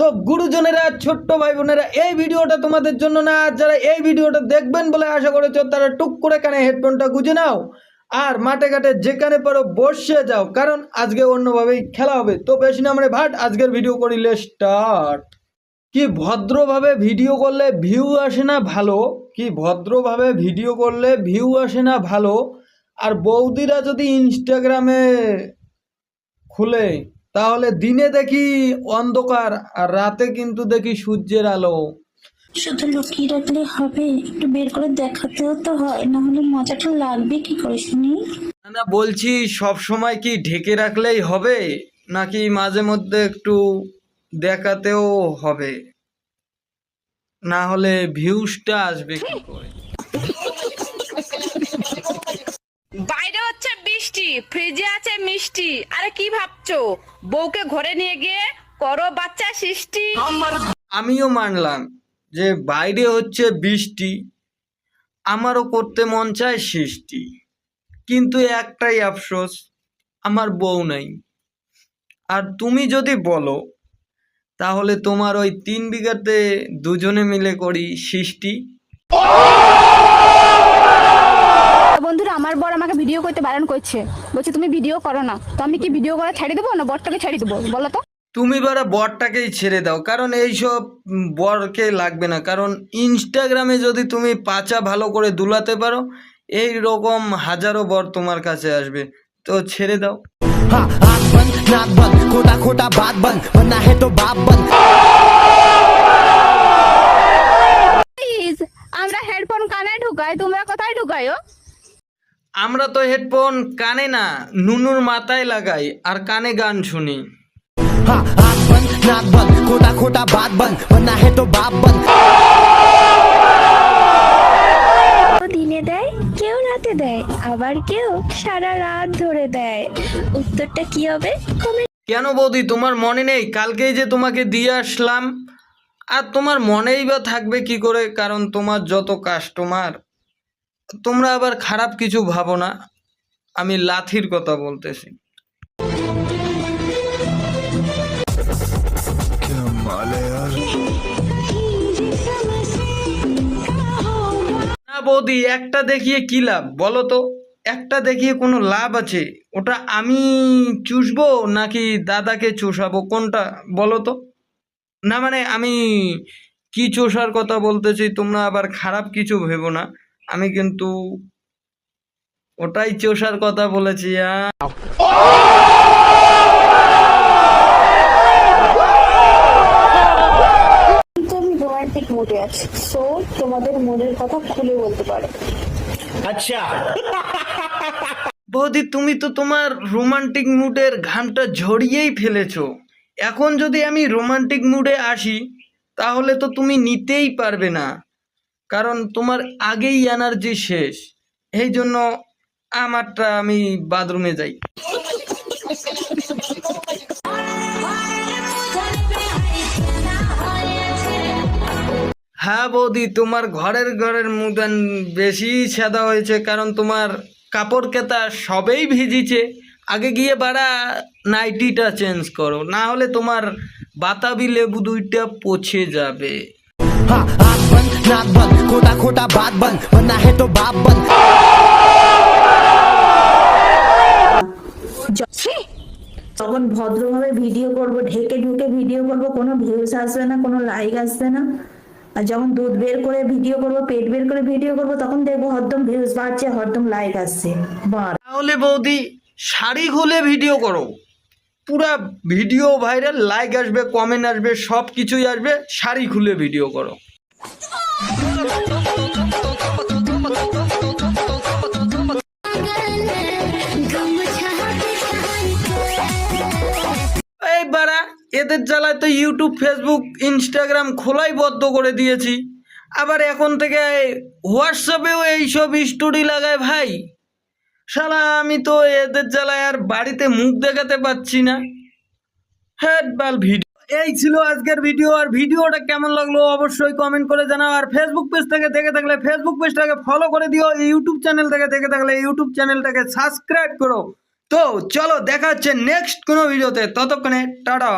তো গুরুজনেরা, ছোট্ট ভাই বোনেরা, এই ভিডিওটা তোমাদের জন্য না। যারা এই ভিডিওটা দেখবেন বলে আশা করেছো তারা টুক করে কানে হেডফোনটা গুঁজে নাও আর মাঠে ঘাটে যেখানে পারো বসে যাও, কারণ আজকে অন্যভাবেই খেলা হবে। তো বেশি না মানে ভাট, আজকের ভিডিও করিলে স্টার্ট। কি ভদ্রভাবে ভিডিও করলে ভিউ আসে না ভালো, কি ভদ্রভাবে ভিডিও করলে ভিউ আসে না ভালো। আর বৌদিরা যদি ইনস্টাগ্রামে খুলে তাহলে দিনে দেখি অন্ধকার আর রাতে কিন্তু দেখি সূর্যের আলো। শুধু লুকিয়ে রাখলে হবে, একটু বের করে দেখাতেও তো হয়, না হলে মজাটা লাগবে কি করে শুনি? না বলছি, সব সময় কি ঢেকে রাখলেই হবে, নাকি মাঝে মধ্যে একটু দেখাতেও হবে? না হলে ভিউজটা আসবে কি করে? বাইরে হচ্ছে বৃষ্টি, ফ্রিজে আছে মিষ্টি। আরে কি ভাবছো, বউকে ঘরে নিয়ে গিয়ে করো বাচ্চা সৃষ্টি? আমিও মানলাম যে বাইরে হচ্ছে বৃষ্টি, আমারও করতে মন চায় সৃষ্টি, কিন্তু একটাই আফসোস, আমার বউ নাই। আর তুমি যদি বলো তাহলে তোমার ওই 3 বিঘাতে দুজনে মিলে করি সৃষ্টি। বন্ধুরা, আমার বর আমাকে ভিডিও করতে বারণ করছে, বলছে তুমি ভিডিও করো না। তো আমি কি ভিডিও করে ছেড়ে দেবো না বরটাকে ছেড়ে দেবো বলো তো? তুমি বারা বরটাকেই ছেড়ে দাও, কারণ এইসব বরকে লাগবে না। কারণ ইনস্টাগ্রামে যদি তুমি পাচা ভালো করে দুলাতে পারো, এই রকম হাজারো বর তোমার কাছে আসবে। তো ছেড়ে দাও। हाँ आँख बंद नाक बंद खोटा खोटा बात बंद वरना है तो बाप बंद। প্লিজ, আমরা হেডফোন কানে ঢুকাই, তোমরা কোথায় ঢুকাইও? আমরা তো হেডফোন কানে না, নুনুর মাথায় লাগাই আর কানে গান শুনি। हाँ आँख बंद नाक बंद खोटा खोटा बात बंद वरना है तो बाप बंद। দিনে দেয়, কেউ রাতে দেয়, আবার কেউ সারা রাত ধরে দেয়। উত্তরটা কি হবে? কেন বৌদি, তোমার মনে নেই? কালকেই যে তোমাকে দিয়ে আসলাম। আর তোমার মনেই বা থাকবে কি করে, কারণ তোমার যত কাস্টমার। তোমরা আবার খারাপ কিছু ভাবো না, আমি লাথির কথা বলতেছি। না বৌদি, একটা দেখিয়ে কি লাভ বলো তো? একটা দেখিয়ে কোনো লাভ আছে? ওটা আমি চুষবো নাকি দাদাকে চুষাবো, কোনটা বলো তো? না মানে আমি কি চোষার কথা বলতেছি, তোমরা আবার খারাপ কিছু ভেবো না। আমি কিন্তু ওটাই চোষার কথা বলেছি। কিন্তু আমি রোমান্টিক মুডে আছি, সো তোমাদের মনের কথা খুলে বলতে পারো। বৌদি, তুমি তো তোমার রোমান্টিক মুডের ঘামটা ঝরিয়েই ফেলেছো। এখন যদি আমি রোমান্টিক মুডে আসি তাহলে তো তুমি নিতেই পারবে না, কারণ তোমার আগেই এনার্জি শেষ। এই জন্য আমারটা আমি বাথরুমে যাই। হ্যাঁ বৌদি, তোমার ঘরের মুদান বেশি সাদা হয়েছে, কারণ তোমার কাপড় কেতা সবেই ভিজিছে। আগে গিয়ে বাড়া নাইটিটা চেঞ্জ করো, না হলে তোমার বাতাবি লেবু 2টা পচে যাবে। हाँ आँख बंद नाक बंद खोटा खोटा बात बंद वरना है तो बाप बंद। তখন ভদ্রভাবে ভিডিও করব, ঢেকে ঢুকে ভিডিও করব, কোনো ভিউজ আসবে না, কোনো লাইক আসবে না। আর যখন দুধ বের করে ভিডিও করব, পেট বের করে ভিডিও করব, তখন দেখবো হরদম ভিউজ বাড়ছে, হরদম লাইক আসছে। বাহ! তাহলে বৌদি শাড়ি খুলে ভিডিও করো, পুরা ভিডিও ভাইরাল, লাইক আসবে, কমেন্ট আসবে, সব কিছুই আসবে। শাড়ি খুলে ভিডিও করো। এই বাড়া, এদের জ্বালায় তো ইউটিউব, ফেসবুক, ইনস্টাগ্রাম খোলাই বন্ধ করে দিয়েছি। আবার এখন থেকে হোয়াটসঅ্যাপেও এইসব স্টোরি লাগায় ভাই। শালা আমি তো এদের জ্বালায় আর বাড়িতে মুখ দেখাতে পাচ্ছি না। হ্যাঁ বাল ভিডিও। এই ছিল আজকের ভিডিও। আর ভিডিওটা কেমন লাগলো অবশ্যই কমেন্ট করে জানাও। আর ফেসবুক পেজ থেকে দেখে থাকলে ফেসবুক পেজটাকে ফলো করে দিও। ইউটিউব চ্যানেল থেকে দেখে থাকলে ইউটিউব চ্যানেলটাকে সাবস্ক্রাইব করো। তো চলো, দেখা হচ্ছে নেক্সট কোনো ভিডিওতে। ততক্ষণে টাটা।